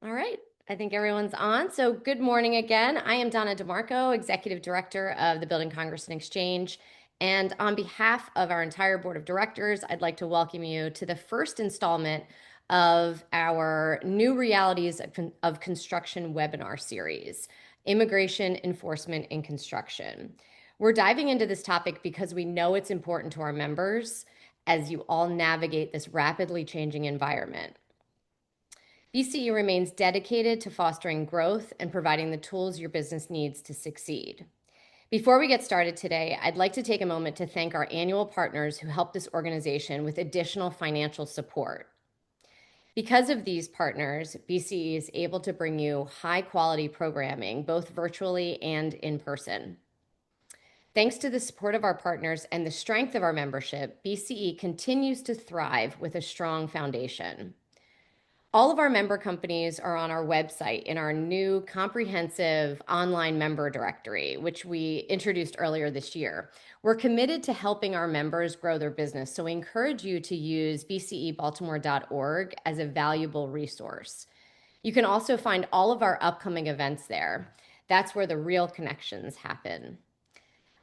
All right. I think everyone's on. So, good morning again. I am Donna DeMarco, Executive Director of the Building Congress and Exchange. And on behalf of our entire board of directors, I'd like to welcome you to the first installment of our New Realities of Construction webinar series, Immigration Enforcement in Construction. We're diving into this topic because we know it's important to our members as you all navigate this rapidly changing environment. BCE remains dedicated to fostering growth and providing the tools your business needs to succeed. Before we get started today, I'd like to take a moment to thank our annual partners who help this organization with additional financial support. Because of these partners, BCE is able to bring you high quality programming, both virtually and in person. Thanks to the support of our partners and the strength of our membership, BCE continues to thrive with a strong foundation. All of our member companies are on our website in our new comprehensive online member directory, which we introduced earlier this year. We're committed to helping our members grow their business, so we encourage you to use bcebaltimore.org as a valuable resource. You can also find all of our upcoming events there. That's where the real connections happen.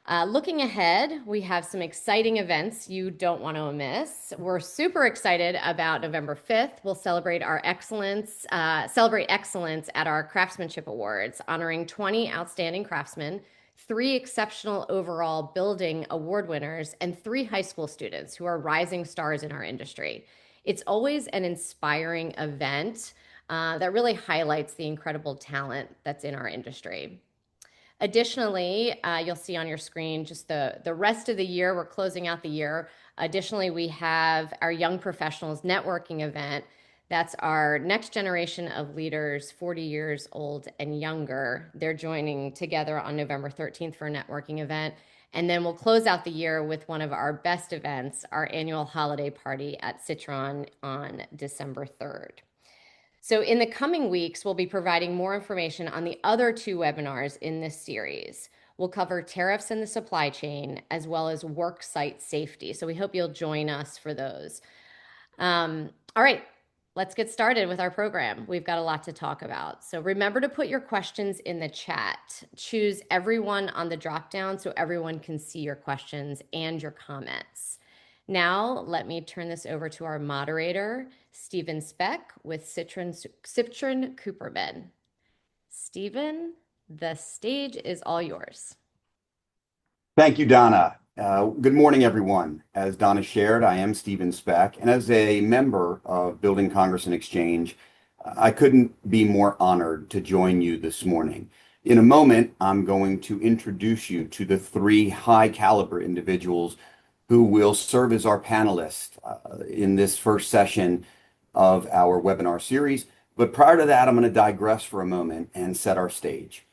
Looking ahead, we have some exciting events you don't want to miss. We're super excited about November 5th. We'll celebrate excellence at our Craftsmanship Awards, honoring 20 outstanding craftsmen, 3 exceptional overall building award winners, and 3 high school students who are rising stars in our industry. It's always an inspiring event that really highlights the incredible talent that's in our industry. Additionally, you'll see on your screen just the rest of the year. We're closing out the year. Additionally, we have our Young Professionals Networking event. That's our next generation of leaders, 40 years old and younger. They're joining together on November 13th for a networking event. And then we'll close out the year with one of our best events, our annual holiday party at Citron on December 3rd. So in the coming weeks, we'll be providing more information on the other 2 webinars in this series. We'll cover tariffs in the supply chain as well as work site safety. So we hope you'll join us for those. All right, let's get started with our program. We've got a lot to talk about. So remember to put your questions in the chat. Choose everyone on the dropdown so everyone can see your questions and your comments. Now, let me turn this over to our moderator, Stephen Speck with Citron Cooperman. Stephen, the stage is all yours. Thank you, Donna. Good morning, everyone. As Donna shared, I am Stephen Speck, and as a member of Building Congress and Exchange, I couldn't be more honored to join you this morning. In a moment, I'm going to introduce you to the 3 high caliber individuals who will serve as our panelists in this first session of our webinar series. But prior to that, I'm going to digress for a moment and set our stage.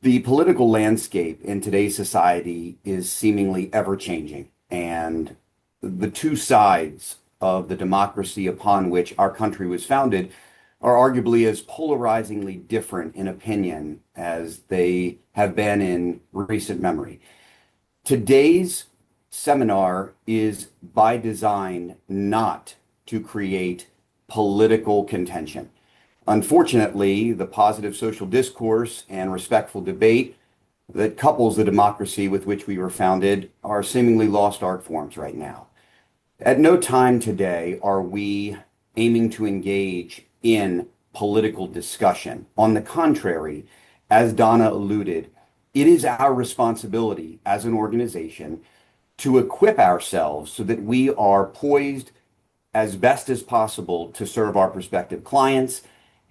The political landscape in today's society is seemingly ever changing, and the 2 sides of the democracy upon which our country was founded are arguably as polarizingly different in opinion as they have been in recent memory. Today's seminar is by design not to create political contention. Unfortunately, the positive social discourse and respectful debate that couples the democracy with which we were founded are seemingly lost art forms right now. At no time today are we aiming to engage in political discussion. On the contrary, as Donna alluded, it is our responsibility as an organization to equip ourselves so that we are poised as best as possible to serve our prospective clients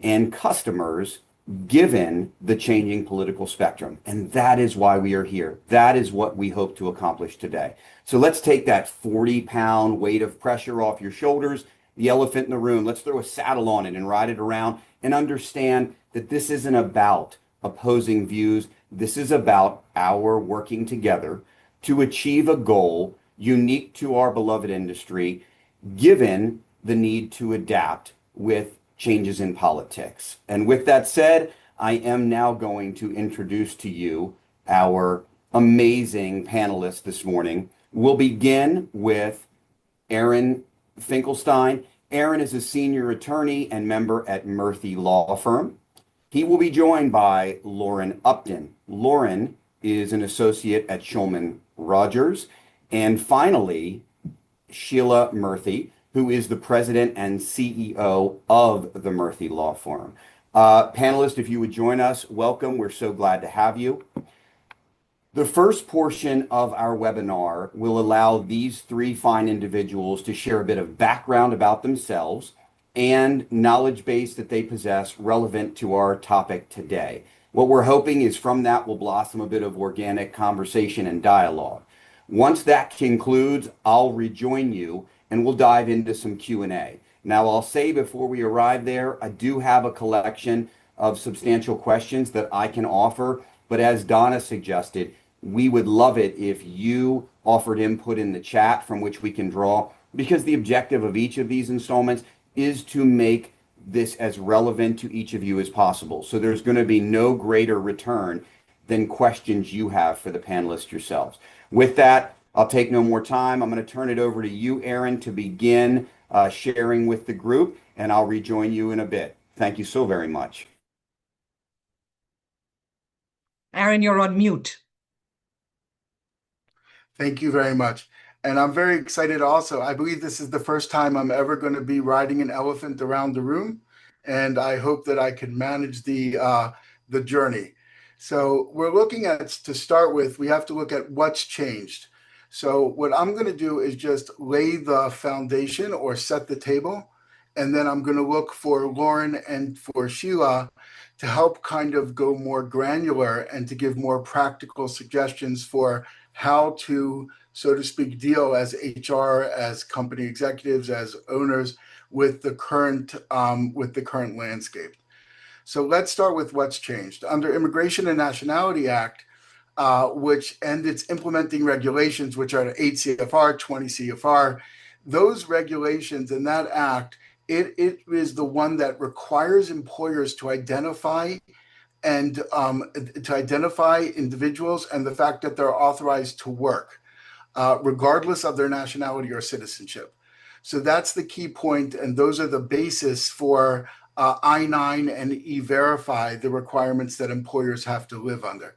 and customers given the changing political spectrum. And that is why we are here. That is what we hope to accomplish today. So let's take that 40-pound weight of pressure off your shoulders, the elephant in the room. Let's throw a saddle on it and ride it around and understand that this isn't about opposing views. This is about our working together to achieve a goal unique to our beloved industry, given the need to adapt with changes in politics. And with that said, I am now going to introduce to you our amazing panelists this morning. We'll begin with Aaron Finkelstein. Aaron is a senior attorney and member at Murphy Law Firm. He will be joined by Lauren Upton. Lauren is an associate at Schulman Rogers. And finally, Sheila Murphy, who is the president and CEO of the Murphy Law Firm. Panelists, if you would join us, welcome. We're so glad to have you. The first portion of our webinar will allow these three fine individuals to share a bit of background about themselves and knowledge base that they possess relevant to our topic today. What we're hoping is from that will blossom a bit of organic conversation and dialogue. Once that concludes, I'll rejoin you and we'll dive into some Q&A. Now, I'll say before we arrive there, I do have a collection of substantial questions that I can offer, but as Donna suggested, we would love it if you offered input in the chat from which we can draw, because the objective of each of these installments is to make this as relevant to each of you as possible. So there's going to be no greater return than questions you have for the panelists yourselves. With that, I'll take no more time. I'm going to turn it over to you, Aaron, to begin sharing with the group, and I'll rejoin you in a bit. Thank you so very much. Aaron, you're on mute. Thank you very much. And I'm very excited also. I believe this is the first time I'm ever going to be riding an elephant around the room, and I hope that I can manage the journey. So we're looking at, to start with, we have to look at what's changed. So what I'm going to do is just lay the foundation or set the table, and then I'm going to look for Lauren and for Sheila to help kind of go more granular and to give more practical suggestions for how to, so to speak, deal as HR, as company executives, as owners with the current landscape. So let's start with what's changed. Under Immigration and Nationality Act, which and its implementing regulations, which are 8 CFR, 20 CFR, those regulations in that act, it is the one that requires employers to identify individuals and the fact that they're authorized to work, regardless of their nationality or citizenship. So that's the key point, and those are the basis for I-9 and E-Verify, the requirements that employers have to live under.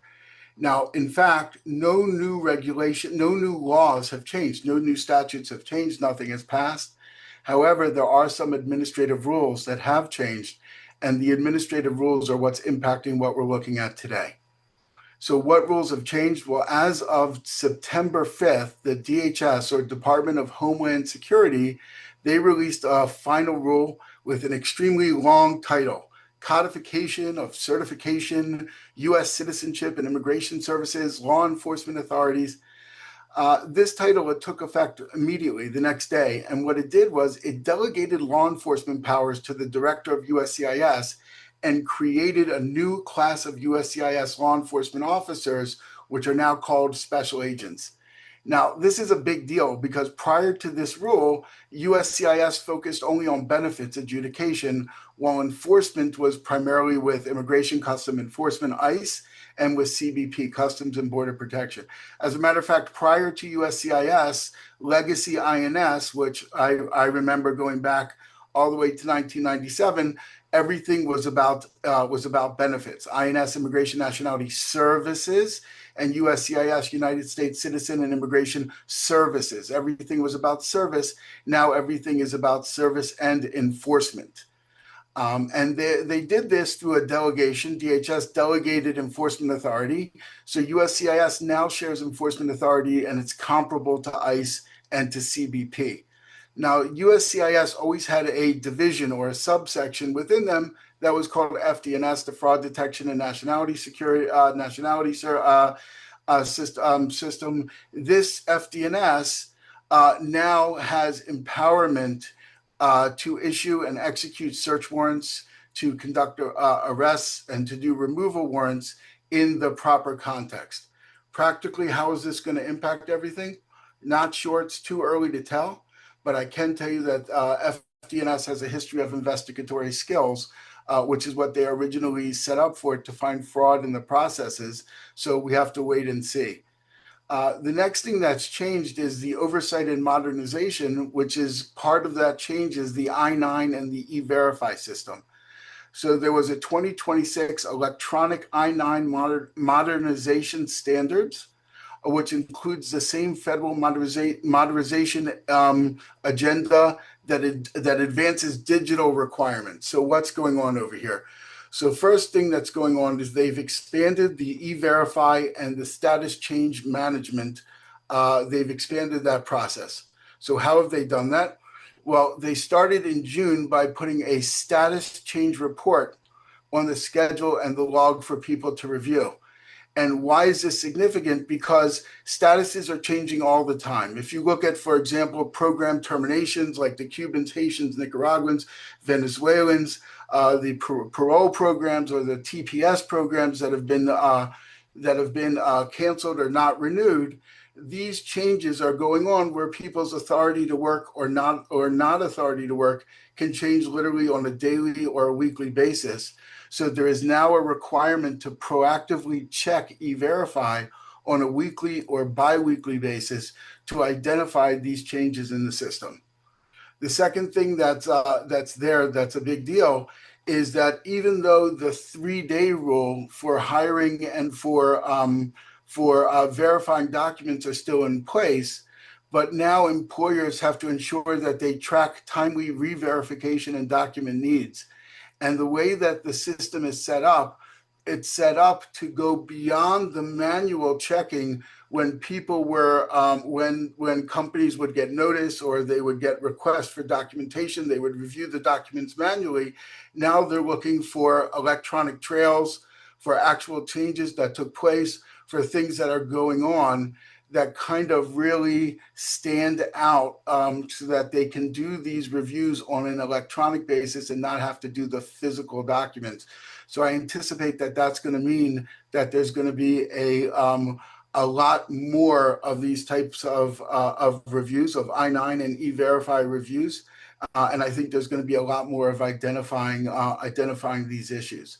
Now, in fact, no new regulation, no new laws have changed, no new statutes have changed, nothing has passed. However, there are some administrative rules that have changed, and the administrative rules are what's impacting what we're looking at today. So what rules have changed? Well, as of September 5th, the DHS, or Department of Homeland Security, they released a final rule with an extremely long title: Codification of Certification, U.S. Citizenship and Immigration Services, Law Enforcement Authorities. This title, it took effect immediately the next day. And what it did was it delegated law enforcement powers to the director of USCIS and created a new class of USCIS law enforcement officers, which are now called special agents. Now, this is a big deal because prior to this rule, USCIS focused only on benefits adjudication, while enforcement was primarily with Immigration Custom Enforcement, ICE, and with CBP, Customs and Border Protection. As a matter of fact, prior to USCIS, Legacy INS, which I remember going back all the way to 1997, everything was about benefits. INS, Immigration Nationality Services, and USCIS, United States Citizen and Immigration Services. Everything was about service. Now everything is about service and enforcement. And they did this through a delegation. DHS delegated enforcement authority. So USCIS now shares enforcement authority, and it's comparable to ICE and to CBP. Now, USCIS always had a division or a subsection within them that was called FDNS, the Fraud Detection and Nationality Security System. This FDNS now has empowerment to issue and execute search warrants, to conduct arrests, and to do removal warrants in the proper context. Practically, how is this going to impact everything? Not sure. It's too early to tell, but I can tell you that FDNS has a history of investigatory skills, which is what they originally set up for, to find fraud in the processes. So we have to wait and see. The next thing that's changed is the oversight and modernization, which is part of that change is the I-9 and the E-Verify system. So there was a 2026 electronic I-9 modernization standards, which includes the same federal modernization agenda that advances digital requirements. So what's going on over here? So first thing that's going on is they've expanded the E-Verify and the status change management. They've expanded that process. So how have they done that? Well, they started in June by putting a status change report on the schedule and the log for people to review. And why is this significant? Because statuses are changing all the time. If you look at, for example, program terminations like the Cubans, Haitians, Nicaraguans, Venezuelans, the parole programs or the TPS programs that have been canceled or not renewed, these changes are going on where people's authority to work or not authority to work can change literally on a daily or a weekly basis. So there is now a requirement to proactively check E-Verify on a weekly or bi-weekly basis to identify these changes in the system. The second thing that's a big deal is that even though the 3-day rule for hiring and for verifying documents are still in place, but now employers have to ensure that they track timely re-verification and document needs. And the way that the system is set up, it's set up to go beyond the manual checking when people were when companies would get notice or they would get requests for documentation, they would review the documents manually. Now they're looking for electronic trails, for actual changes that took place, for things that are going on that kind of really stand out so that they can do these reviews on an electronic basis and not have to do the physical documents. So I anticipate that that's going to mean that there's going to be a lot more of these types of reviews of I-9 and E-Verify reviews. And I think there's going to be a lot more of identifying these issues.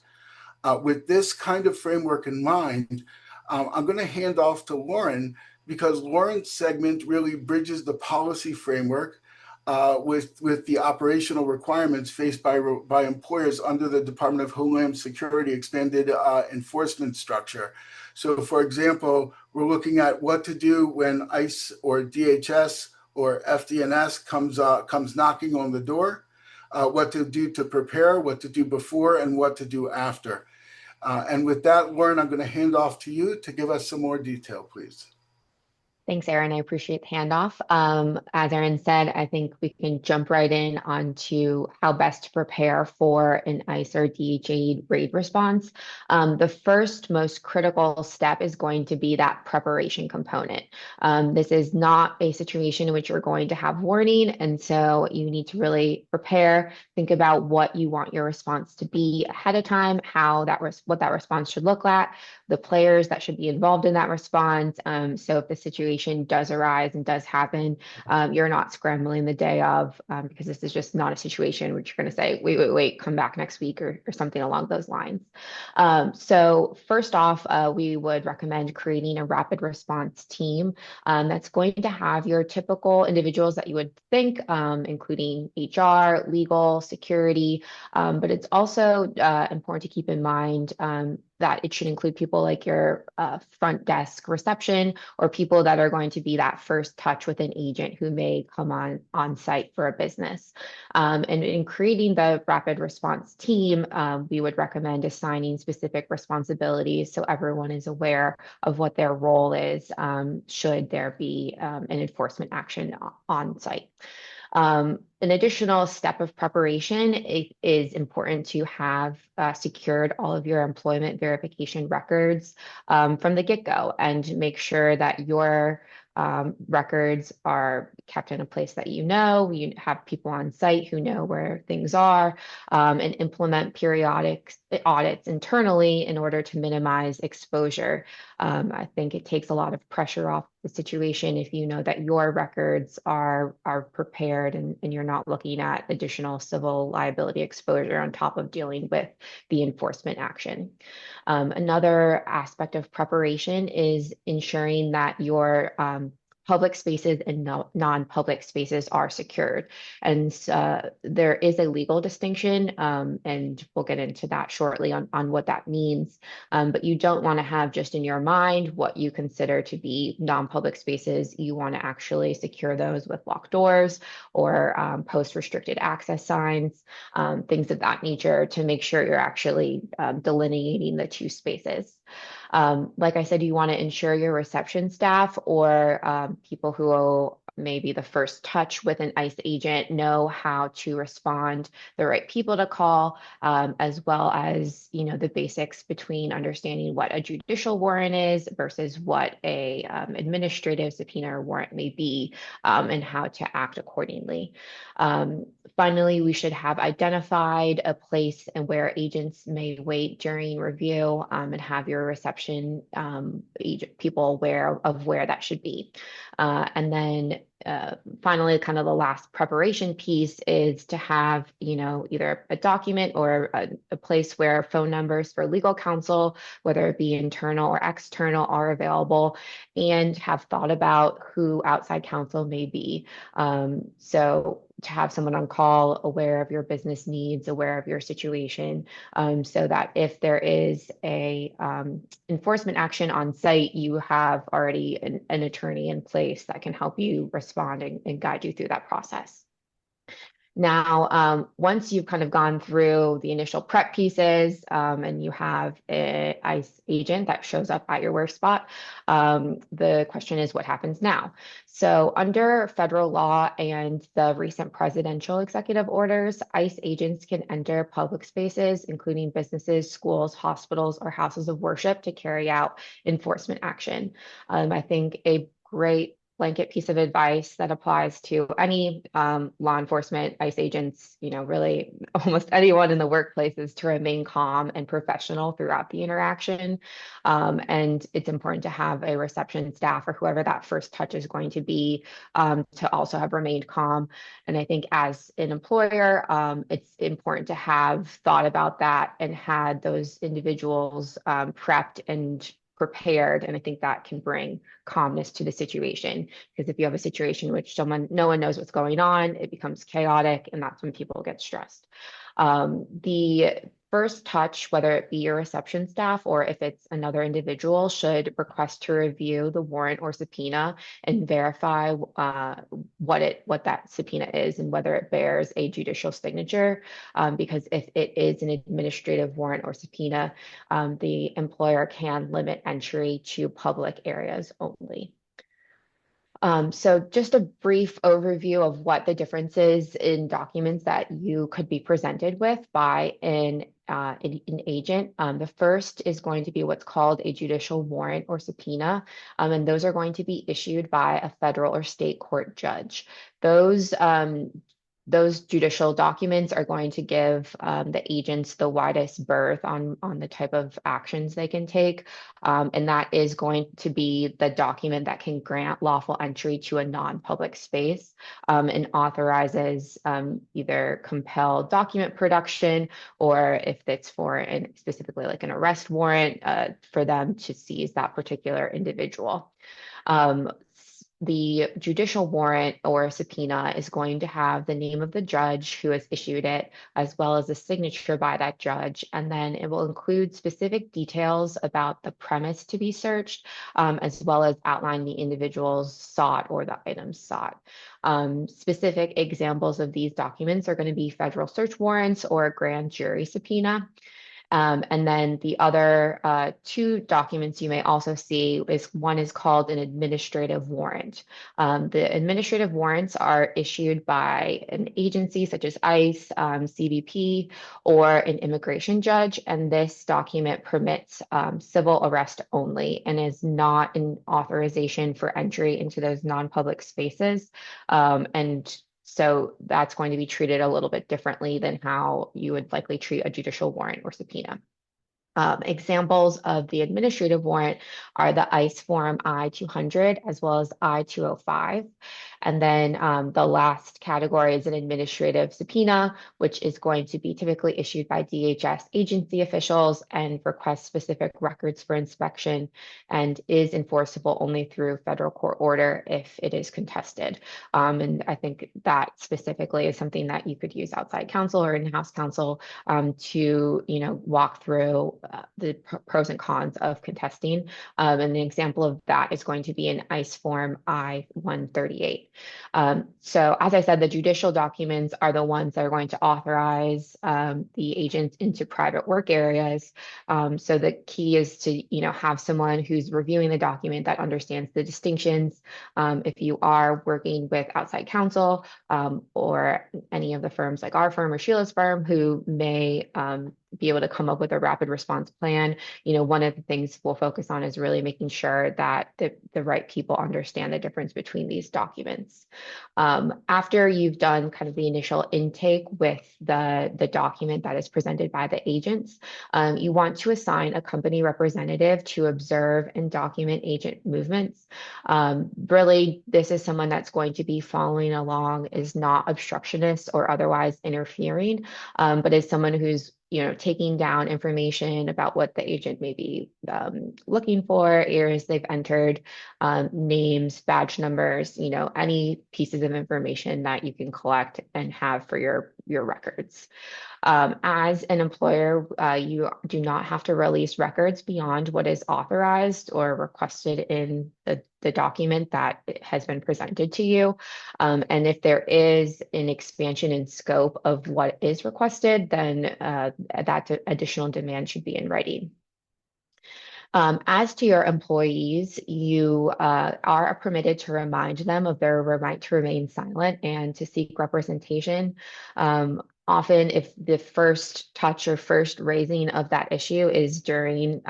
With this kind of framework in mind, I'm going to hand off to Lauren because Lauren's segment really bridges the policy framework with the operational requirements faced by employers under the Department of Homeland Security expanded enforcement structure. So, for example, we're looking at what to do when ICE or DHS or FDNS comes knocking on the door, what to do to prepare, what to do before, and what to do after. And with that, Lauren, I'm going to hand off to you to give us some more detail, please. Thanks, Aaron. I appreciate the handoff. As Aaron said, I think we can jump right in onto how best to prepare for an ICE or DHA raid response. The first most critical step is going to be that preparation component. This is not a situation in which you're going to have warning, and so you need to really prepare, think about what you want your response to be ahead of time, what that response should look like, the players that should be involved in that response. So if the situation does arise and does happen, you're not scrambling the day of, because this is just not a situation which you're going to say, wait, come back next week or something along those lines. So first off, we would recommend creating a rapid response team that's going to have your typical individuals that you would think, including HR, legal, security, but it's also important to keep in mind that it should include people like your front desk reception or people that are going to be that first touch with an agent who may come on site for a business. And in creating the rapid response team, we would recommend assigning specific responsibilities so everyone is aware of what their role is should there be an enforcement action on site. An additional step of preparation is important to have secured all of your employment verification records from the get-go and make sure that your records are kept in a place that you know. You have people on site who know where things are, and implement periodic audits internally in order to minimize exposure. I think it takes a lot of pressure off the situation if you know that your records are prepared and you're not looking at additional civil liability exposure on top of dealing with the enforcement action. Another aspect of preparation is ensuring that your public spaces and non-public spaces are secured. And there is a legal distinction, and we'll get into that shortly on what that means. But you don't want to have just in your mind what you consider to be non-public spaces. You want to actually secure those with locked doors or post restricted access signs, things of that nature to make sure you're actually delineating the two spaces. Like I said, you want to ensure your reception staff or people who may be the first touch with an ICE agent know how to respond, the right people to call, as well as the basics between understanding what a judicial warrant is versus what a administrative subpoena or warrant may be, and how to act accordingly. Finally, we should have identified a place and where agents may wait during review, and have your reception people aware of where that should be. And then finally, kind of the last preparation piece is to have, either a document or a place where phone numbers for legal counsel, whether it be internal or external, are available, and have thought about who outside counsel may be. So to have someone on call aware of your business needs, aware of your situation, so that if there is a enforcement action on site, you have already an attorney in place that can help you respond and guide you through that process. Now, once you've kind of gone through the initial prep pieces, and you have an ICE agent that shows up at your work spot, the question is, what happens now? So under federal law and the recent presidential executive orders, ICE agents can enter public spaces, including businesses, schools, hospitals, or houses of worship, to carry out enforcement action. I think a great blanket piece of advice that applies to any law enforcement, ICE agents, really almost anyone in the workplace, is to remain calm and professional throughout the interaction. And it's important to have a reception staff or whoever that first touch is going to be, to also have remained calm. And I think as an employer, it's important to have thought about that and had those individuals prepped and prepared. And I think that can bring calmness to the situation, because if you have a situation in which no one knows what's going on, it becomes chaotic, and that's when people get stressed. The first touch, whether it be your reception staff or if it's another individual, should request to review the warrant or subpoena and verify what that subpoena is and whether it bears a judicial signature. Because if it is an administrative warrant or subpoena, the employer can limit entry to public areas only. So just a brief overview of what the difference is in documents that you could be presented with by an agent. The first is going to be what's called a judicial warrant or subpoena, and those are going to be issued by a federal or state court judge. Those judicial documents are going to give the agents the widest berth on the type of actions they can take. And that is going to be the document that can grant lawful entry to a non-public space, and authorizes either compelled document production, or if it's for specifically like an arrest warrant, for them to seize that particular individual. The judicial warrant or subpoena is going to have the name of the judge who has issued it, as well as a signature by that judge. And then it will include specific details about the premise to be searched, as well as outline the individuals sought or the items sought. Specific examples of these documents are going to be federal search warrants or a grand jury subpoena. And then the other two documents you may also see is one is called an administrative warrant. The administrative warrants are issued by an agency such as ICE, CBP, or an immigration judge. And this document permits civil arrest only and is not an authorization for entry into those non-public spaces. And so that's going to be treated a little bit differently than how you would likely treat a judicial warrant or subpoena. Examples of the administrative warrant are the ICE Form I-200 as well as I-205. And then the last category is an administrative subpoena, which is going to be typically issued by DHS agency officials and requests specific records for inspection and is enforceable only through federal court order if it is contested. And I think that specifically is something that you could use outside counsel or in-house counsel to walk through the pros and cons of contesting. And an example of that is going to be an ICE Form I-138. So as I said, the judicial documents are the ones that are going to authorize the agents into private work areas. So the key is to have someone who's reviewing the document that understands the distinctions. If you are working with outside counsel or any of the firms like our firm or Sheila's firm who may be able to come up with a rapid response plan, one of the things we'll focus on is really making sure that the right people understand the difference between these documents. After you've done kind of the initial intake with the document that is presented by the agents, you want to assign a company representative to observe and document agent movements. Really, this is someone that's going to be following along, is not obstructionist or otherwise interfering, but is someone who's taking down information about what the agent may be looking for, areas they've entered, names, badge numbers, any pieces of information that you can collect and have for your records. As an employer, you do not have to release records beyond what is authorized or requested in the document that has been presented to you. And if there is an expansion in scope of what is requested, then that additional demand should be in writing. As to your employees, you are permitted to remind them of their right to remain silent and to seek representation. Often, if the first touch or first raising of that issue is during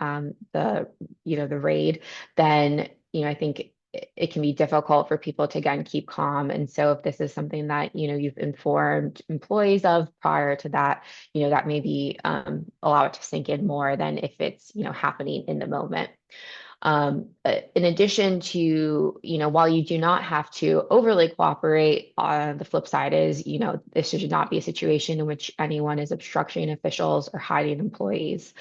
the raid, then I think it can be difficult for people to again keep calm. And so if this is something that you've informed employees of prior to that, that maybe allow it to sink in more than if it's happening in the moment. In addition to, while you do not have to overly cooperate, the flip side is, this should not be a situation in which anyone is obstructing officials or hiding employees.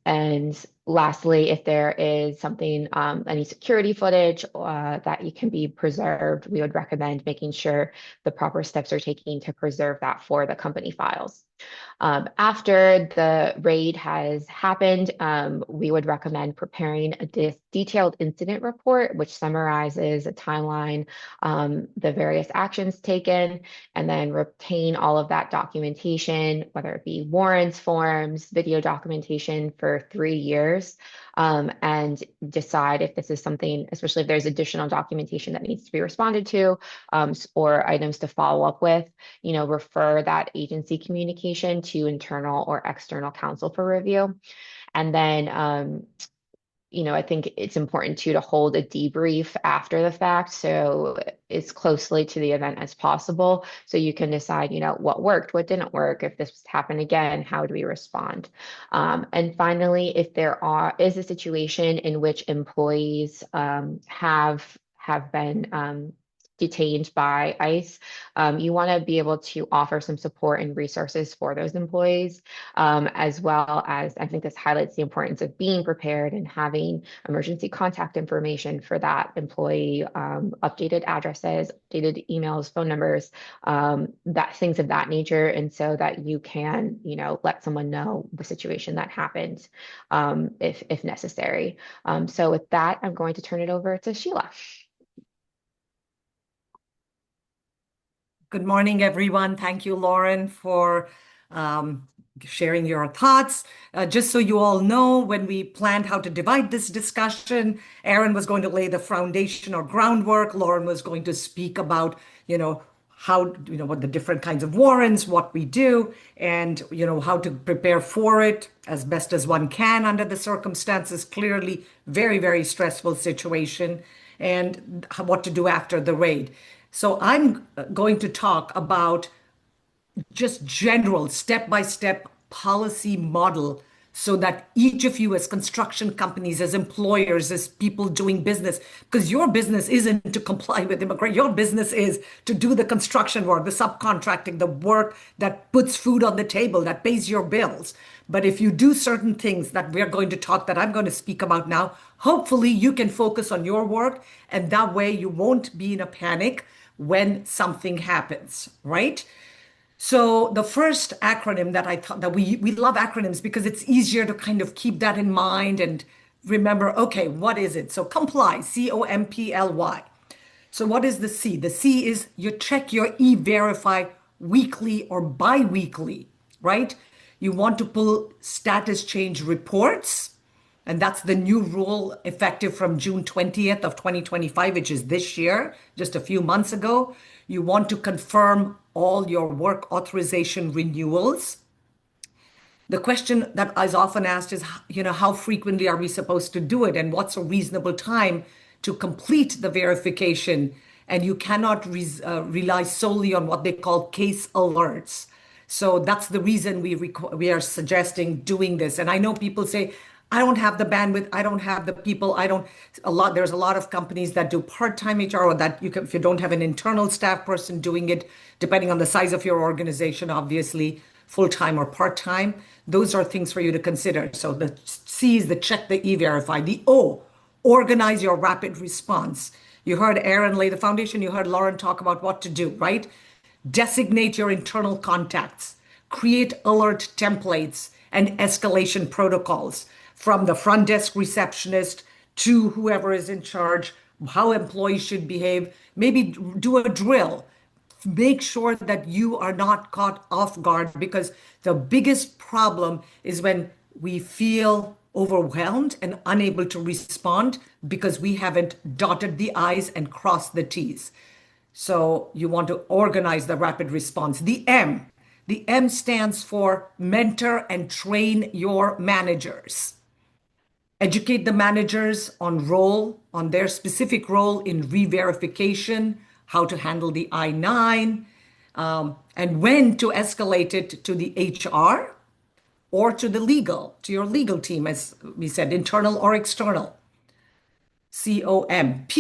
And lastly, if there is something, any security footage that you can be preserved, we would recommend making sure the proper steps are taken to preserve that for the company files. After the raid has happened, we would recommend preparing a detailed incident report, which summarizes a timeline, the various actions taken, and then retain all of that documentation, whether it be warrants, forms, video documentation for 3 years, and decide if this is something, especially if there's additional documentation that needs to be responded to, or items to follow up with, refer that agency communication to internal or external counsel for review. And then, I think it's important too to hold a debrief after the fact, so as closely to the event as possible, so you can decide, what worked, what didn't work. If this happened again, how do we respond? And finally, if there is a situation in which employees have been detained by ICE, you want to be able to offer some support and resources for those employees, as well as, I think this highlights the importance of being prepared and having emergency contact information for that employee, updated addresses, updated emails, phone numbers, things of that nature, and so that you can, let someone know the situation that happened, if necessary. So with that, I'm going to turn it over to Sheila. Good morning, everyone. Thank you, Lauren, for sharing your thoughts. Just so you all know, when we planned how to divide this discussion, Aaron was going to lay the foundation or groundwork. Lauren was going to speak about, how, what the different kinds of warrants, what we do, and, how to prepare for it as best as one can under the circumstances. Clearly, very, very stressful situation, and what to do after the raid. So I'm going to talk about just general step-by-step policy model so that each of you as construction companies, as employers, as people doing business, because your business isn't to comply with immigration, your business is to do the construction work, the subcontracting, the work that puts food on the table, that pays your bills. But if you do certain things that I'm going to speak about now, hopefully you can focus on your work, and that way you won't be in a panic when something happens, right? So the first acronym that I thought that we love acronyms because it's easier to kind of keep that in mind and remember, okay, what is it? So comply, COMPLY. So what is the C? The C is you check your e-verify weekly or bi-weekly, right? You want to pull status change reports, and that's the new rule effective from June 20th of 2025, which is this year, just a few months ago. You want to confirm all your work authorization renewals. The question that is often asked is, how frequently are we supposed to do it, and what's a reasonable time to complete the verification? And you cannot rely solely on what they call case alerts. So that's the reason we are suggesting doing this. And I know people say, I don't have the bandwidth, I don't have the people, there's a lot of companies that do part-time HR, or that if you don't have an internal staff person doing it, depending on the size of your organization, obviously, full-time or part-time. Those are things for you to consider. So the C is the check the e-verify. The O, organize your rapid response. You heard Aaron lay the foundation. You heard Lauren talk about what to do, right? Designate your internal contacts, create alert templates and escalation protocols from the front desk receptionist to whoever is in charge, how employees should behave. Maybe do a drill. Make sure that you are not caught off guard, because the biggest problem is when we feel overwhelmed and unable to respond because we haven't dotted the I's and crossed the T's. So you want to organize the rapid response. The M stands for mentor and train your managers. Educate the managers on their specific role in re-verification, how to handle the I-9, and when to escalate it to the HR or to your legal team, as we said, internal or external. COMP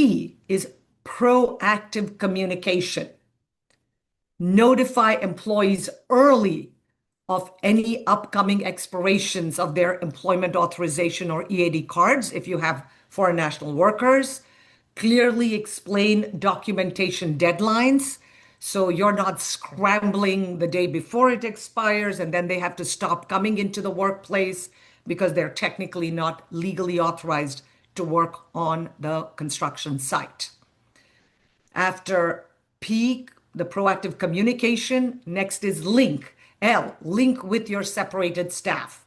is proactive communication. Notify employees early of any upcoming expirations of their employment authorization or EAD cards if you have foreign national workers. Clearly explain documentation deadlines, so you're not scrambling the day before it expires and then they have to stop coming into the workplace because they're technically not legally authorized to work on the construction site. After P, the proactive communication, next is link. L, link with your separated staff.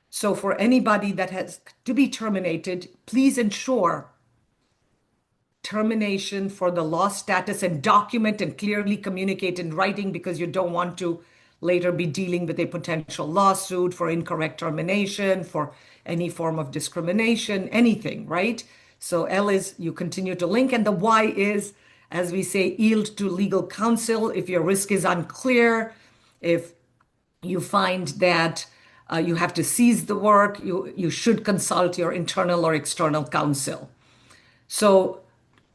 So for anybody that has to be terminated, please ensure termination for the lost status and document and clearly communicate in writing, because you don't want to later be dealing with a potential lawsuit for incorrect termination, for any form of discrimination, anything, right? So L is you continue to link, and the Y is, as we say, yield to legal counsel if your risk is unclear, if you find that you have to cease the work, you should consult your internal or external counsel. So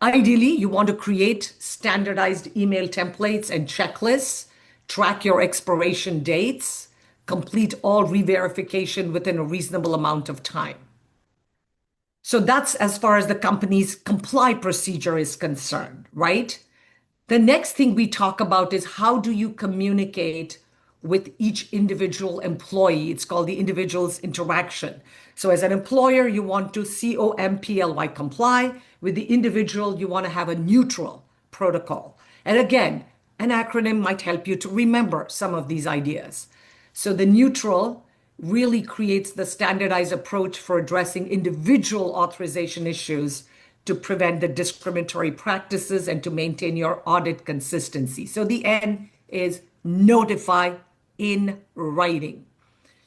ideally, you want to create standardized email templates and checklists, track your expiration dates, complete all re-verification within a reasonable amount of time. So that's as far as the company's comply procedure is concerned, right? The next thing we talk about is how do you communicate with each individual employee? It's called the individual's interaction. So as an employer, you want to COMPLY, comply. With the individual, you want to have a neutral protocol. And again, an acronym might help you to remember some of these ideas. So the neutral really creates the standardized approach for addressing individual authorization issues to prevent the discriminatory practices and to maintain your audit consistency. So the N is notify in writing.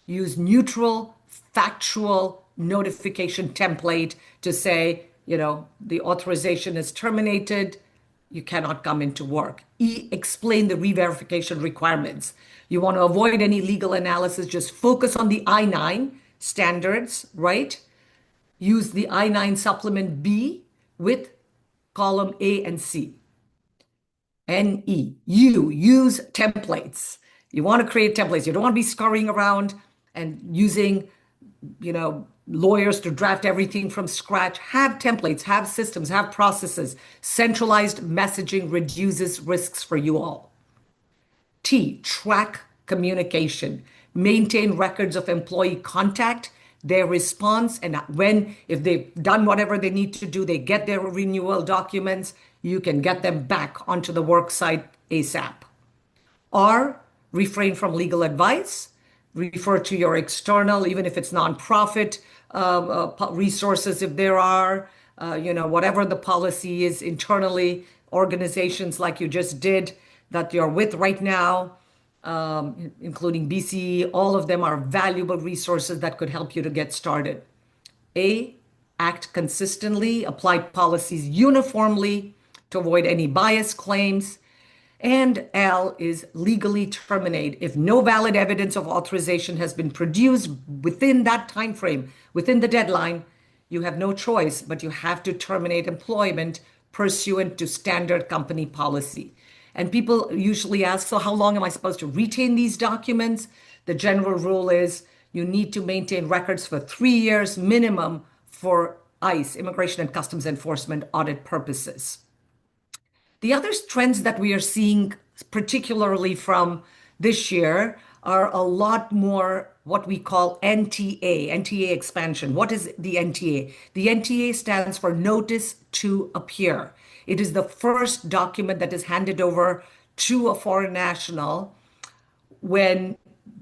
Use neutral, factual notification template to say, the authorization is terminated, you cannot come into work. E, explain the re-verification requirements. You want to avoid any legal analysis, just focus on the I-9 standards, right? Use the I-9 supplement B with column A and C. NE, U, use templates. You want to create templates. You don't want to be scurrying around and using, lawyers to draft everything from scratch. Have templates, have systems, have processes. Centralized messaging reduces risks for you all. T, track communication. Maintain records of employee contact, their response, and if they've done whatever they need to do, they get their renewal documents, you can get them back onto the work site ASAP. R, refrain from legal advice. Refer to your external, even if it's nonprofit resources, if there are, whatever the policy is internally, organizations like you just did that you're with right now, including BCE, all of them are valuable resources that could help you to get started. A, act consistently, apply policies uniformly to avoid any bias claims. And L is legally terminate. If no valid evidence of authorization has been produced within that time frame, within the deadline, you have no choice, but you have to terminate employment pursuant to standard company policy. And people usually ask, so how long am I supposed to retain these documents? The general rule is you need to maintain records for 3 years minimum for ICE, Immigration and Customs Enforcement audit purposes. The other trends that we are seeing, particularly from this year, are a lot more what we call NTA expansion. What is the NTA? The NTA stands for Notice to Appear. It is the first document that is handed over to a foreign national when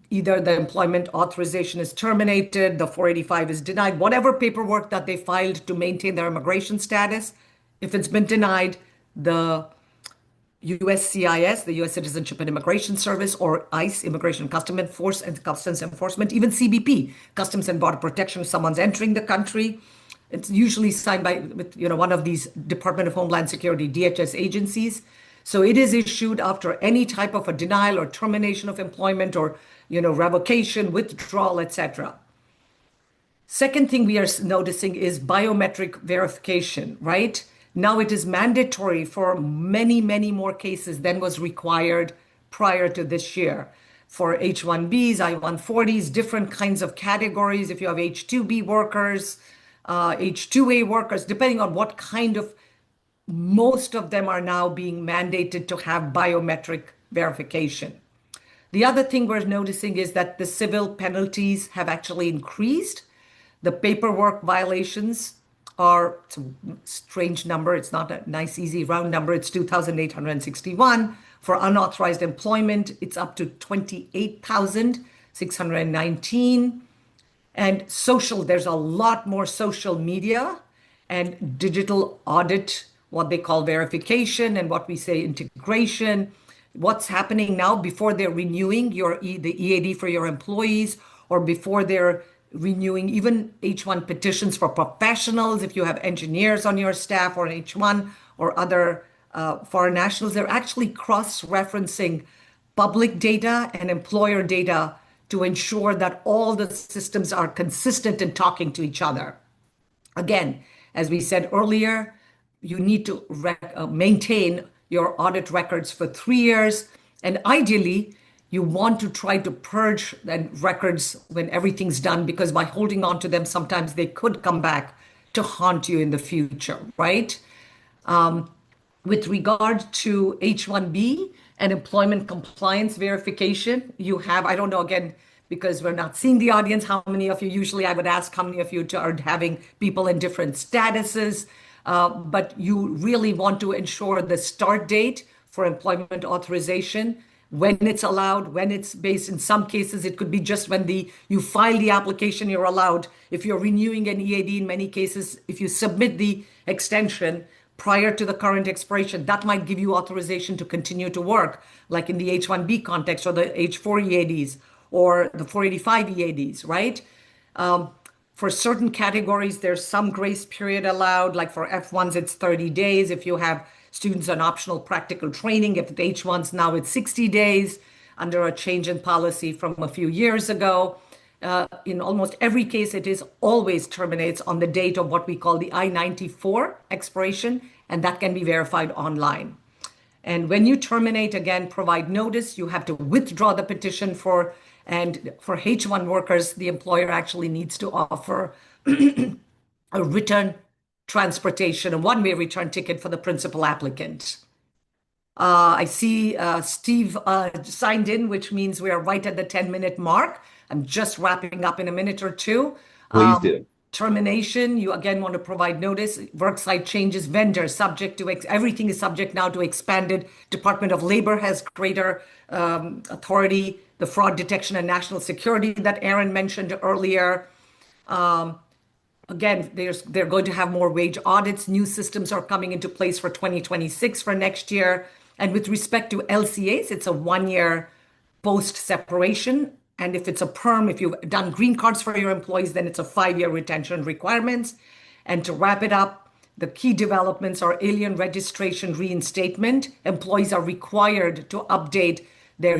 either the employment authorization is terminated, the 485 is denied, whatever paperwork that they filed to maintain their immigration status. If it's been denied, the USCIS, the U.S. Citizenship and Immigration Service, or ICE, Immigration and Customs Enforcement, even CBP, Customs and Border Protection, if someone's entering the country, it's usually signed by one of these Department of Homeland Security, DHS agencies. So it is issued after any type of a denial or termination of employment or revocation, withdrawal, etc. Second thing we are noticing is biometric verification, right? Now it is mandatory for many, many more cases than was required prior to this year. For H-1Bs, I-140s, different kinds of categories. If you have H-2B workers, H-2A workers, depending on what kind of, most of them are now being mandated to have biometric verification. The other thing we're noticing is that the civil penalties have actually increased. The paperwork violations it's a strange number. It's not a nice, easy round number. It's 2,861. For unauthorized employment, it's up to 28,619. And social, there's a lot more social media and digital audit, what they call verification and what we say integration. What's happening now before they're renewing the EAD for your employees, or before they're renewing even H-1 petitions for professionals. If you have engineers on your staff or H-1 or other foreign nationals, they're actually cross-referencing public data and employer data to ensure that all the systems are consistent in talking to each other. Again, as we said earlier, you need to maintain your audit records for 3 years. And ideally, you want to try to purge records when everything's done, because by holding on to them, sometimes they could come back to haunt you in the future, right? With regard to H-1B and employment compliance verification, you have, I don't know, again, because we're not seeing the audience, how many of you, usually I would ask how many of you are having people in different statuses, but you really want to ensure the start date for employment authorization when it's allowed, when it's based. In some cases, it could be just when you file the application, you're allowed. If you're renewing an EAD, in many cases, if you submit the extension prior to the current expiration, that might give you authorization to continue to work, like in the H-1B context or the H-4 EADs or the 485 EADs, right? For certain categories, there's some grace period allowed. Like for F1s, it's 30 days. If you have students on optional practical training, if it's H1s, now it's 60 days under a change in policy from a few years ago. In almost every case, it is always terminates on the date of what we call the I-94 expiration, and that can be verified online. And when you terminate, again, provide notice. You have to withdraw the petition and for H1 workers, the employer actually needs to offer a return transportation, a one-way return ticket for the principal applicant. I see Steve signed in, which means we are right at the 10-minute mark. I'm just wrapping up in a minute or two. Please do. Termination, you again want to provide notice. Worksite changes, vendors, subject to everything is subject now to expanded. Department of Labor has greater authority. The fraud detection and national security that Aaron mentioned earlier. Again, they're going to have more wage audits. New systems are coming into place for 2026 for next year. And with respect to LCAs, it's a 1 year post separation. And if it's a perm, if you've done green cards for your employees, then it's a 5 year retention requirements. And to wrap it up, the key developments are alien registration reinstatement. Employees are required to update their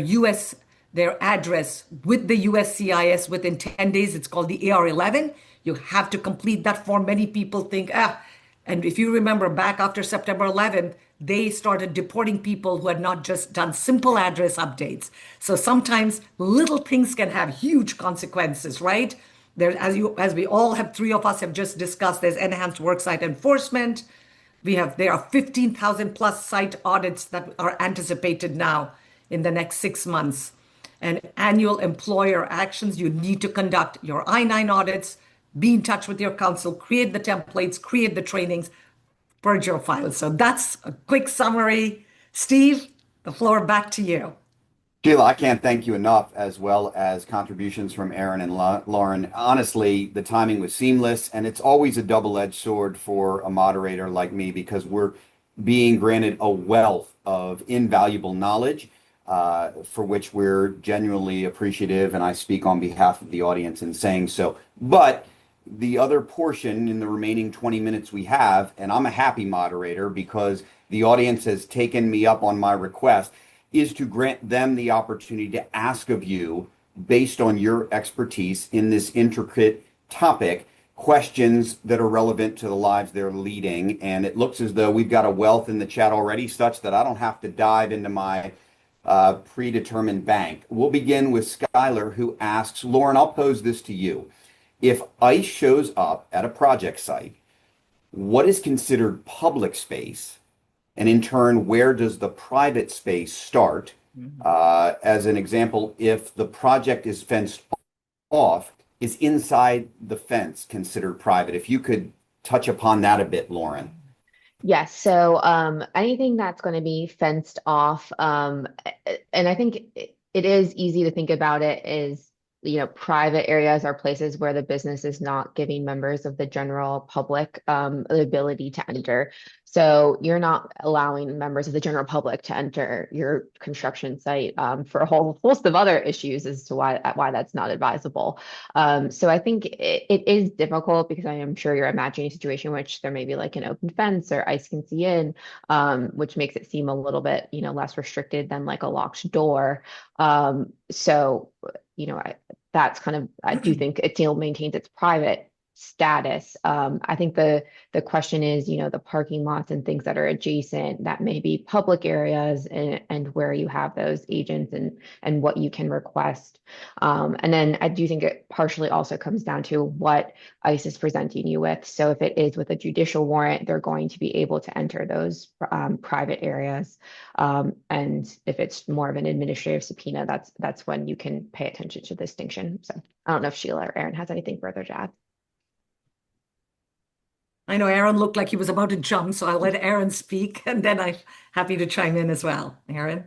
address with the USCIS within 10 days. It's called the AR11. You have to complete that form. Many people think, and if you remember back after September 11th, they started deporting people who had not just done simple address updates. So sometimes little things can have huge consequences, right? There, as we all have, three of us have just discussed, there's enhanced worksite enforcement. There are 15,000 plus site audits that are anticipated now in the next 6 months. And annual employer actions, you need to conduct your I-9 audits, be in touch with your counsel, create the templates, create the trainings, purge your files. So that's a quick summary. Steve, the floor back to you. Sheila, I can't thank you enough, as well as contributions from Aaron and Lauren. Honestly, the timing was seamless, and it's always a double-edged sword for a moderator like me because we're being granted a wealth of invaluable knowledge, for which we're genuinely appreciative, and I speak on behalf of the audience in saying so. But the other portion in the remaining 20 minutes we have, and I'm a happy moderator because the audience has taken me up on my request, is to grant them the opportunity to ask of you, based on your expertise in this intricate topic, questions that are relevant to the lives they're leading. And it looks as though we've got a wealth in the chat already, such that I don't have to dive into my predetermined bank. We'll begin with Skylar, who asks, Lauren, I'll pose this to you. If ICE shows up at a project site, what is considered public space? And in turn, where does the private space start? As an example, if the project is fenced off, is inside the fence considered private? If you could touch upon that a bit, Lauren. Yes, so anything that's going to be fenced off, and I think it is easy to think about it as, private areas are places where the business is not giving members of the general public the ability to enter. So you're not allowing members of the general public to enter your construction site for a whole host of other issues as to why that's not advisable. So I think it is difficult because I am sure you're imagining a situation in which there may be like an open fence or ICE can see in, which makes it seem a little bit, less restricted than like a locked door. So, that's kind of, I do think it still maintains its private status. I think the question is, the parking lots and things that are adjacent that may be public areas and where you have those agents and what you can request. And then I do think it partially also comes down to what ICE is presenting you with. So if it is with a judicial warrant, they're going to be able to enter those private areas. And if it's more of an administrative subpoena, that's when you can pay attention to the distinction. So I don't know if Sheila or Aaron has anything further to add. I know Aaron looked like he was about to jump, so I'll let Aaron speak, and then I'm happy to chime in as well. Aaron?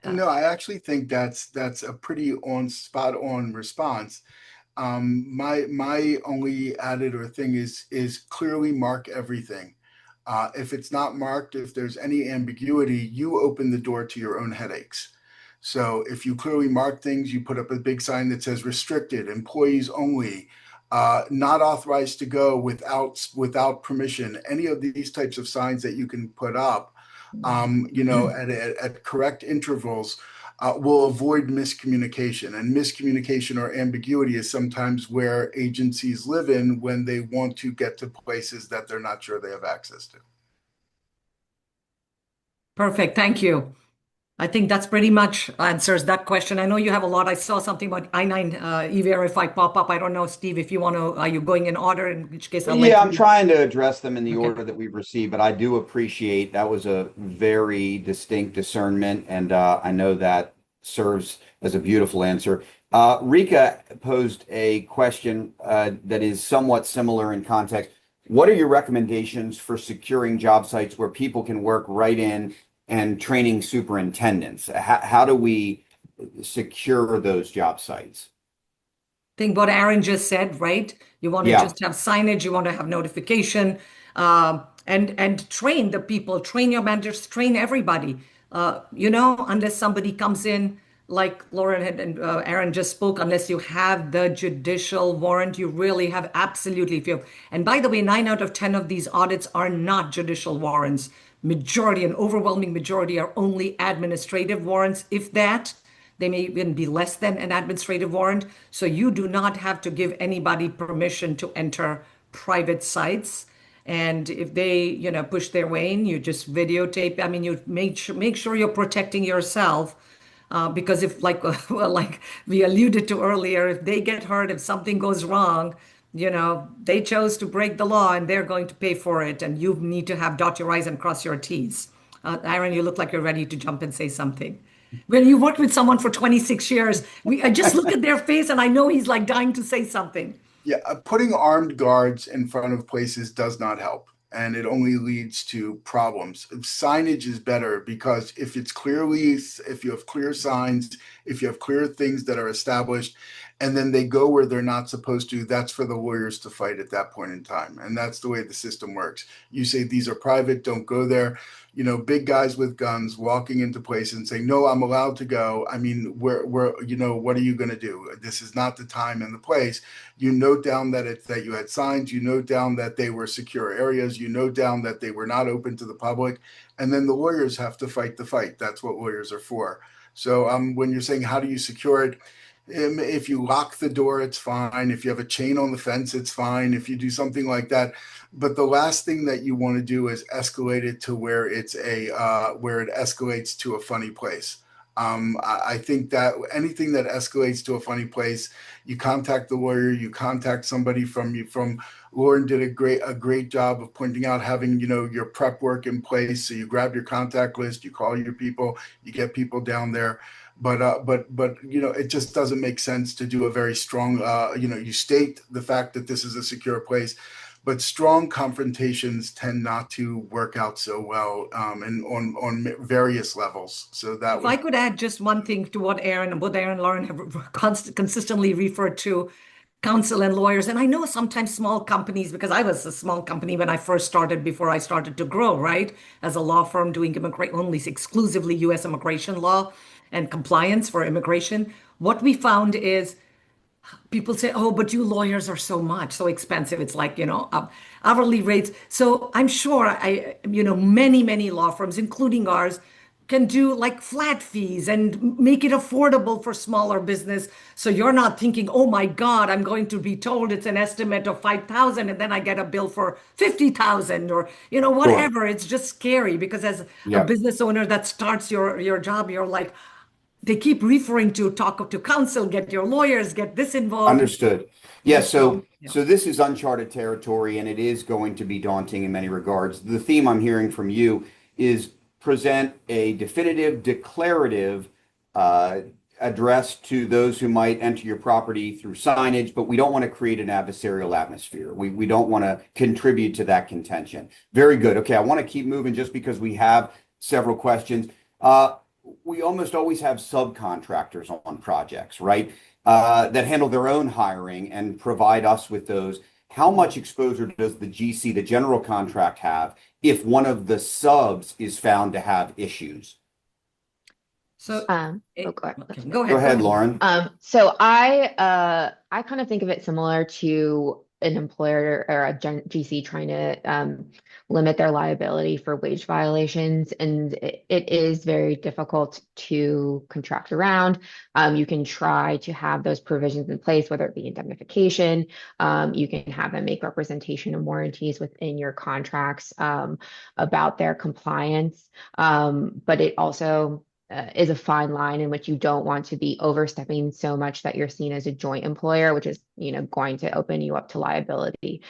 No, I actually think that's a pretty on spot on response. My only added or thing is clearly mark everything. If it's not marked, if there's any ambiguity, you open the door to your own headaches. So if you clearly mark things, you put up a big sign that says restricted, employees only, not authorized to go without permission. Any of these types of signs that you can put up, at correct intervals, will avoid miscommunication. And miscommunication or ambiguity is sometimes where agencies live in when they want to get to places that they're not sure they have access to. Perfect. Thank you. I think that's pretty much answers that question. I know you have a lot. I saw something about I-9 E-Verify pop up. I don't know, Steve, if you want to, are you going in order? In which case I'll let Yeah, I'm you. trying to address them in the Okay. order that we've received, but I do appreciate that was a very distinct discernment, and I know that serves as a beautiful answer. Rika posed a question that is somewhat similar in context. What are your recommendations for securing job sites where people can work right in and training superintendents? How do we secure those job sites? Think what Aaron just said, right? You want to Yeah, just have signage, you want to have notification, and train the people, train your managers, train everybody. Unless somebody comes in, like Lauren had and Aaron just spoke, unless you have the judicial warrant, you really have absolutely. If you have, and by the way, 9 out of 10 of these audits are not judicial warrants. Majority, an overwhelming majority, are only administrative warrants, if that. They may even be less than an administrative warrant. So you do not have to give anybody permission to enter private sites. And if they, push their way in, you just videotape. I mean, you make sure you're protecting yourself. Because if, like, well, like we alluded to earlier, if they get hurt, if something goes wrong, they chose to break the law and they're going to pay for it. And you need to have dot your I's and cross your T's. Aaron, you look like you're ready to jump and say something. When you worked with someone for 26 years, I just look at their face and I know he's like dying to say something. Yeah, putting armed guards in front of places does not help, and it only leads to problems. Signage is better because if you have clear signs, if you have clear things that are established, and then they go where they're not supposed to, that's for the lawyers to fight at that point in time. And that's the way the system works. You say these are private, don't go there. Big guys with guns walking into places and saying, "No, I'm allowed to go." I mean, what are you going to do? This is not the time and the place. You note down that you had signs, you note down that they were secure areas, you note down that they were not open to the public, and then the lawyers have to fight the fight. That's what lawyers are for. So when you're saying how do you secure it, if you lock the door, it's fine. If you have a chain on the fence, it's fine. If you do something like that, but the last thing that you want to do is escalate it to where it escalates to a funny place. I think that anything that escalates to a funny place, you contact the lawyer, you contact somebody from Lauren did a great job of pointing out having, your prep work in place. So you grab your contact list, you call your people, you get people down there. But it just doesn't make sense to do a very strong, you state the fact that this is a secure place, but strong confrontations tend not to work out so well, and on various levels. So that If I would could add just one thing to what both Aaron and Lauren have consistently referred to, counsel and lawyers. And I know sometimes small companies, because I was a small company when I first started, before I started to grow, right? As a law firm doing only exclusively US immigration law and compliance for immigration. What we found is people say, "Oh, but you lawyers are so much, so expensive." It's like, hourly rates. So I'm sure many law firms, including ours, can do like flat fees and make it affordable for smaller business. So you're not thinking, "Oh my God, I'm going to be told it's an estimate of 5,000 and then I get a bill for 50,000 or, sure. whatever." It's just scary because as a Yeah. business owner that starts your job, you're like, they keep referring to talk to counsel, get your lawyers, get this involved. Understood. Yeah, And so, so yeah. so this is uncharted territory and it is going to be daunting in many regards. The theme I'm hearing from you is present a definitive, declarative uh, address to those who might enter your property through signage, but we don't want to create an adversarial atmosphere. We don't want to contribute to that contention. Very good. Okay, I want to keep moving just because we have several questions. we almost always have subcontractors on projects, right? That handle their own hiring and provide us with those. How much exposure does the GC, the general contract, have if one of the subs is found to have issues? So, Oh, go okay, ahead. go Go ahead, go ahead, ahead. Lauren. So I kind of think of it similar to an employer or a GC trying to limit their liability for wage violations, and it is very difficult to contract around. You can try to have those provisions in place, whether it be indemnification. You can have them make representation and warranties within your contracts about their compliance, but it also is a fine line in which you don't want to be overstepping so much that you're seen as a joint employer, which is, going to open you up to liability.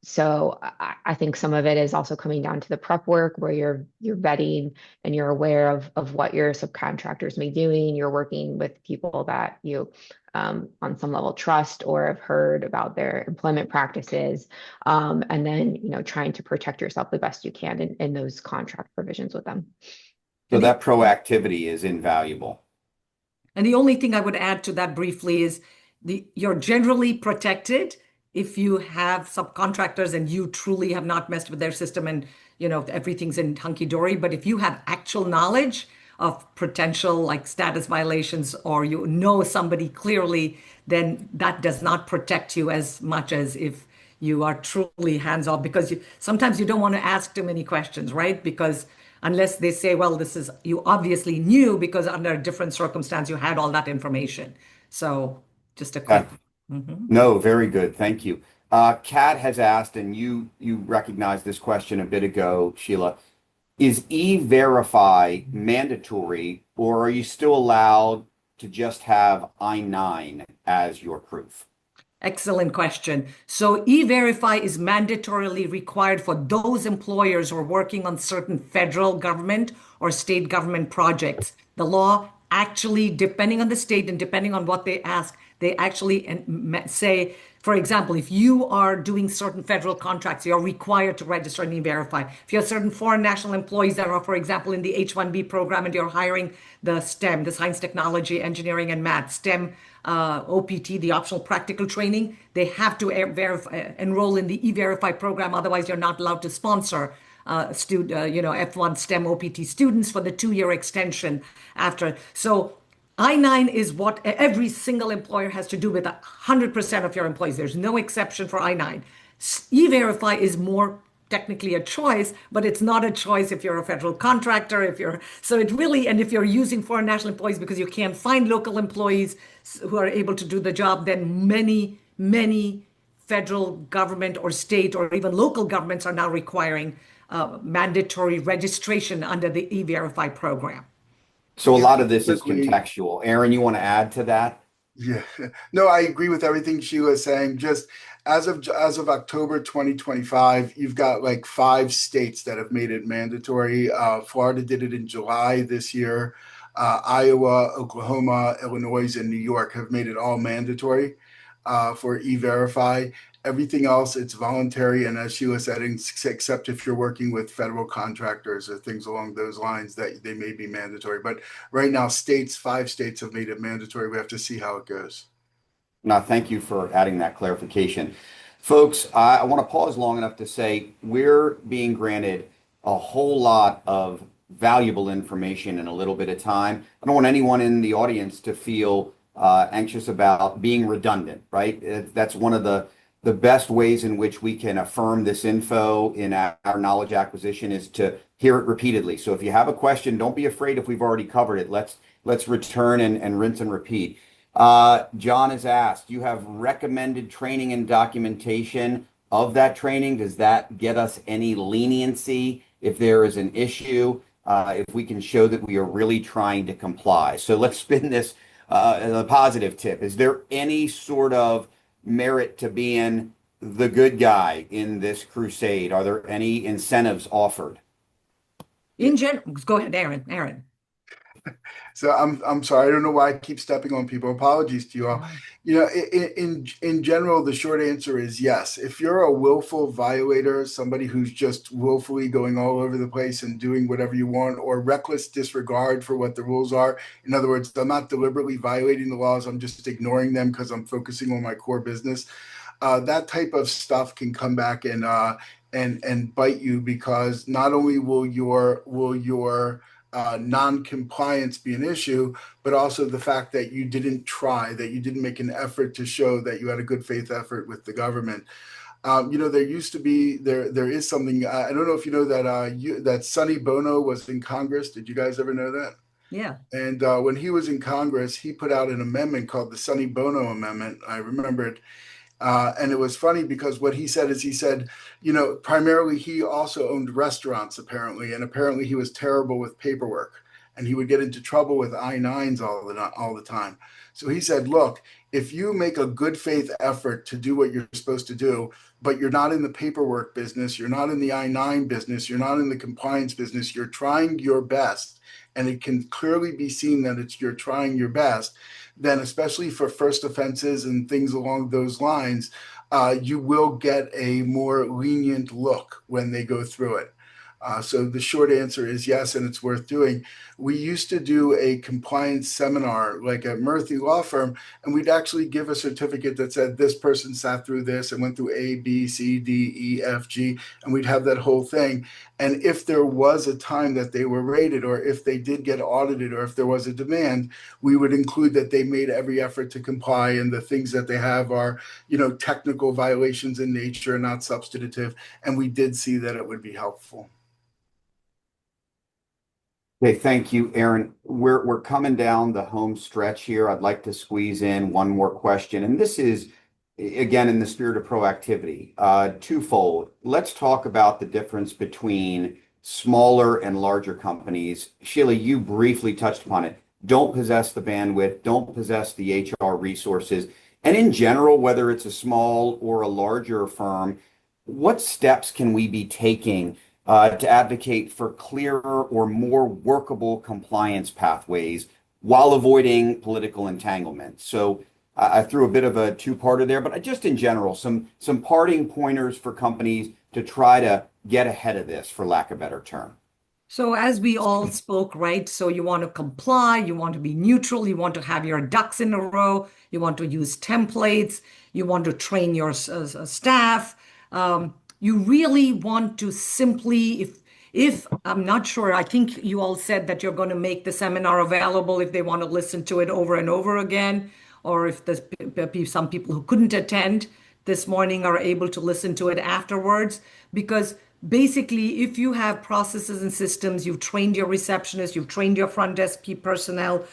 So I think some of it is also coming down to the prep work where you're vetting and you're aware of what your subcontractors may be doing. You're working with people that you on some level trust or have heard about their employment practices, and then trying to protect yourself the best you can in those contract provisions with them. So And the that proactivity is invaluable. And the only thing I would add to that briefly is you're generally protected if you have subcontractors and you truly have not messed with their system and everything's in hunky-dory. But if you have actual knowledge of potential like status violations or somebody clearly, then that does not protect you as much as if you are truly hands-off because sometimes you don't want to ask too many questions, right? Because unless they say, well, this is, you obviously knew because under a different circumstance, you had all that information. So just a quick. Okay. No, very good. Thank you. Kat has asked, and you recognized this question a bit ago, Sheila. Is E-Verify mandatory, or are you still allowed to just have I-9 as your proof? Excellent question. So E-Verify is mandatorily required for those employers who are working on certain federal government or state government projects. The law actually, depending on the state and depending on what they ask, they actually say, for example, if you are doing certain federal contracts, you're required to register and E-Verify. If you have certain foreign national employees that are, for example, in the H-1B program and you're hiring the STEM, the science, technology, engineering, and math, STEM OPT, the optional practical training, they have to enroll in the E-Verify program. Otherwise, you're not allowed to sponsor F1 STEM OPT students for the 2-year extension after. So I-9 is what every single employer has to do with 100% of your employees. There's no exception for I-9. E-Verify is more technically a choice, but it's not a choice if you're a federal contractor, and if you're using foreign national employees because you can't find local employees who are able to do the job, then many, many federal government or state or even local governments are now requiring mandatory registration under the E-Verify program. So a Yeah, lot of this is quickly. contextual. Aaron, you want to add to that? Yeah. No, I agree with everything she was saying. Just as of October 2025, you've got like 5 states that have made it mandatory. Florida did it in July this year. Iowa, Oklahoma, Illinois, and New York have made it all mandatory for E-Verify. Everything else, it's voluntary, and as she was saying, except if you're working with federal contractors or things along those lines, that they may be mandatory. But right now, 5 states have made it mandatory. We have to see how it goes. No, thank you for adding that clarification. Folks, I want to pause long enough to say we're being granted a whole lot of valuable information in a little bit of time. I don't want anyone in the audience to feel anxious about being redundant, right? That's one of the best ways in which we can affirm this info in our knowledge acquisition is to hear it repeatedly. So if you have a question, don't be afraid if we've already covered it. Let's return and rinse and repeat. John has asked, you have recommended training and documentation of that training. Does that get us any leniency if there is an issue? If we can show that we are really trying to comply. So let's spin this as a positive tip. Is there any sort of merit to being the good guy in this crusade? Are there any incentives offered? In general, go ahead, Aaron. So I'm sorry. I don't know why I keep stepping on people. Apologies to you all. Yeah. In general, the short answer is yes. If you're a willful violator, somebody who's just willfully going all over the place and doing whatever you want, or reckless disregard for what the rules are. In other words, I'm not deliberately violating the laws. I'm just ignoring them because I'm focusing on my core business. That type of stuff can come back and bite you, because not only will your non-compliance be an issue, but also the fact that you didn't try, that you didn't make an effort to show that you had a good faith effort with the government. There used to be there is something, I don't know if you know that that Sonny Bono was in Congress. Did you guys ever know that? Yeah. And when he was in Congress, he put out an amendment called the Sonny Bono Amendment. I remember it. And it was funny because what he said is, he said, primarily he also owned restaurants apparently, and apparently he was terrible with paperwork, and he would get into trouble with I-9s all the time. So he said, look, if you make a good faith effort to do what you're supposed to do, but you're not in the paperwork business, you're not in the I-9 business, you're not in the compliance business, you're trying your best, and it can clearly be seen that you're trying your best, then especially for first offenses and things along those lines, you will get a more lenient look when they go through it. So the short answer is yes, and it's worth doing. We used to do a compliance seminar, like at Murphy Law Firm, and we'd actually give a certificate that said this person sat through this and went through A, B, C, D, E, F, G, and we'd have that whole thing. And if there was a time that they were rated, or if they did get audited, or if there was a demand, we would include that they made every effort to comply, and the things that they have are, technical violations in nature, not substantive. And we did see that it would be helpful. Okay, thank you, Aaron. We're coming down the home stretch here. I'd like to squeeze in one more question, and this is again in the spirit of proactivity, twofold. Let's talk about the difference between smaller and larger companies. Sheila, you briefly touched upon it. Don't possess the bandwidth, don't possess the HR resources, and in general, whether it's a small or a larger firm, what steps can we be taking to advocate for clearer or more workable compliance pathways while avoiding political entanglement? So I threw a bit of a two-parter there, but just in general, some parting pointers for companies to try to get ahead of this, for lack of a better term. So as we all spoke, right? So you want to comply, you want to be neutral, you want to have your ducks in a row, you want to use templates, you want to train your staff. You really want to simply, if I'm not sure, I think you all said that you're going to make the seminar available if they want to listen to it over and over again, or if there's some people who couldn't attend this morning are able to listen to it afterwards. Because basically, if you have processes and systems, you've trained your receptionist, you've trained your front desk personnel,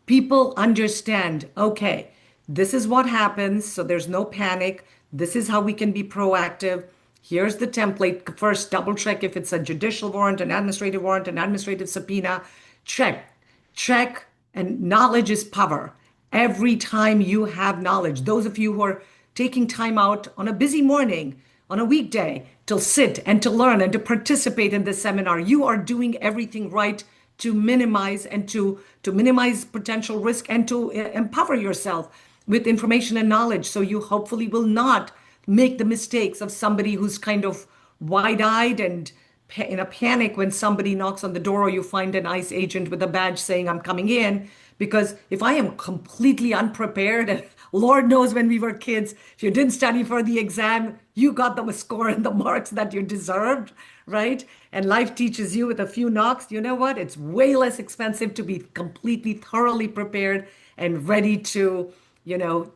people understand, okay, this is what happens, so there's no panic. This is how we can be proactive. Here's the template. First, double check if it's a judicial warrant, an administrative subpoena. Check, check, and knowledge is power. Every time you have knowledge, those of you who are taking time out on a busy morning, on a weekday, to sit and to learn and to participate in this seminar, you are doing everything right to minimize and to minimize potential risk and to empower yourself with information and knowledge, so you hopefully will not make the mistakes of somebody who's kind of wide-eyed and in a panic when somebody knocks on the door, or you find an ICE agent with a badge saying, I'm coming in. Because if I am completely unprepared, and Lord knows when we were kids, if you didn't study for the exam, you got the score and the marks that you deserved, right? And life teaches you with a few knocks, you know what? It's way less expensive to be completely thoroughly prepared and ready to, you know,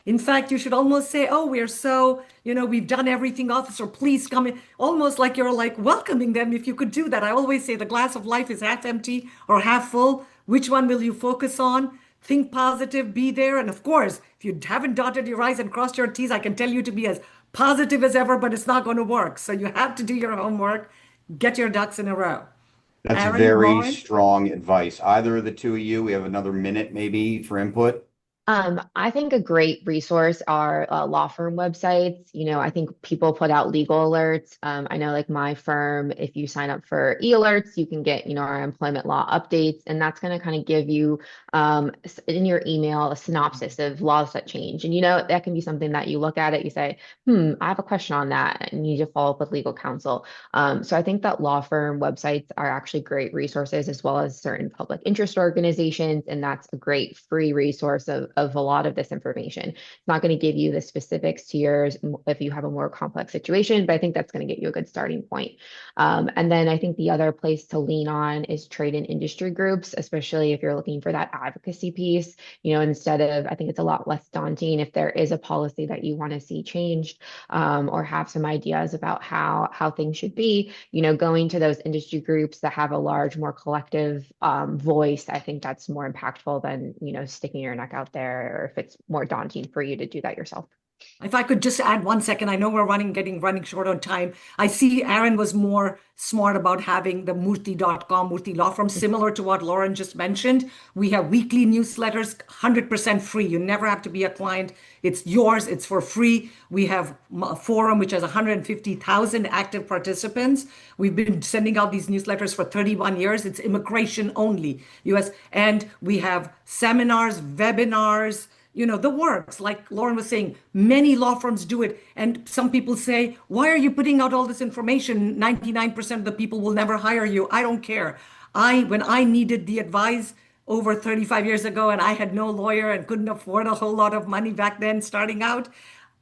in fact, you should almost say, oh, we're so, we've done everything, officer, please come in. Almost like you're like welcoming them if you could do that. I always say the glass of life is half empty or half full. Which one will you focus on? Think positive, be there. And of course, if you haven't dotted your I's and crossed your T's, I can tell you to be as positive as ever, but it's not going to work. So you have to do your homework, get your ducks in a row. That's Aaron, very Lauren? strong advice. Either of the two of you, we have another minute maybe for input. I think a great resource are law firm websites. I think people put out legal alerts. I know, like my firm, if you sign up for e-alerts, you can get, our employment law updates, and that's going to kind of give you in your email a synopsis of laws that change. And that can be something that you look at it, you say, I have a question on that, and you need to follow up with legal counsel. So I think that law firm websites are actually great resources, as well as certain public interest organizations, and that's a great free resource of a lot of this information. It's not going to give you the specifics to yours if you have a more complex situation, but I think that's going to get you a good starting point. And then I think the other place to lean on is trade and industry groups, especially if you're looking for that advocacy piece. Instead of, I think it's a lot less daunting if there is a policy that you want to see changed, or have some ideas about how things should be, going to those industry groups that have a large, more collective voice. I think that's more impactful than, sticking your neck out there, or if it's more daunting for you to do that yourself. If I could just add 1 second, I know we're running short on time. I see Aaron was more smart about having the Murthy.com, Murthy Law Firm, similar to what Lauren just mentioned. We have weekly newsletters, 100% free. You never have to be a client. It's yours, it's for free. We have a forum which has 150,000 active participants. We've been sending out these newsletters for 31 years. It's immigration only, US. And we have seminars, webinars, the works. Like Lauren was saying, many law firms do it. And some people say, why are you putting out all this information? 99% of the people will never hire you. I don't care. When I needed the advice over 35 years ago, and I had no lawyer and couldn't afford a whole lot of money back then starting out,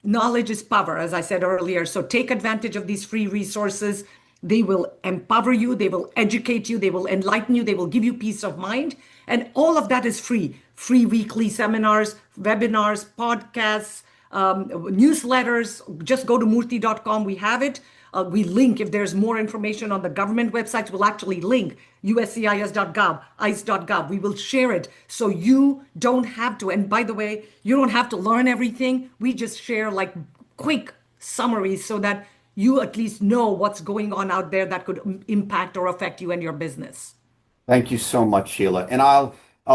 knowledge is power, as I said earlier. So take advantage of these free resources. They will empower you, they will educate you, they will enlighten you, they will give you peace of mind. And all of that is free. Free weekly seminars, webinars, podcasts, newsletters. Just go to murthy.com. We have it. We link, if there's more information on the government websites, we'll actually link uscis.gov, ice.gov. We will share it so you don't have to. And by the way, you don't have to learn everything. We just share like quick summaries so that you at least know what's going on out there that could impact or affect you and your business. Thank you so much, Sheila. And I'll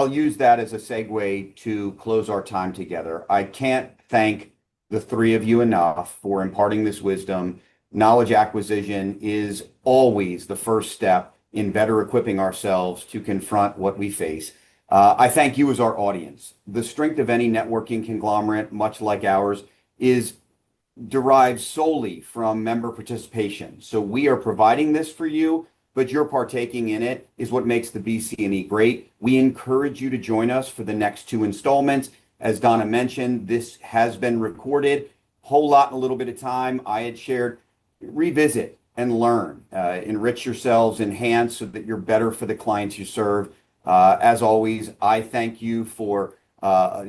use that as a segue to close our time together. I can't thank the three of you enough for imparting this wisdom. Knowledge acquisition is always the first step in better equipping ourselves to confront what we face. I thank you as our audience. The strength of any networking conglomerate, much like ours, is derived solely from member participation. So we are providing this for you, but your partaking in it is what makes the BC&E great. We encourage you to join us for the next two installments. As Donna mentioned, this has been recorded. Whole lot in a little bit of time. I had shared, revisit and learn, enrich yourselves, enhance so that you're better for the clients you serve. As always, I thank you for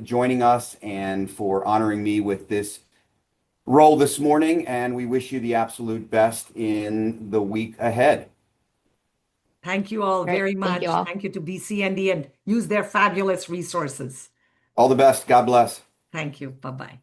joining us and for honoring me with this role this morning, and we wish you the absolute best in the week ahead. Thank you all Great. very Thank much. you all. Thank you to BC&D and use their fabulous resources. All the best. God bless. Thank you. Bye-bye.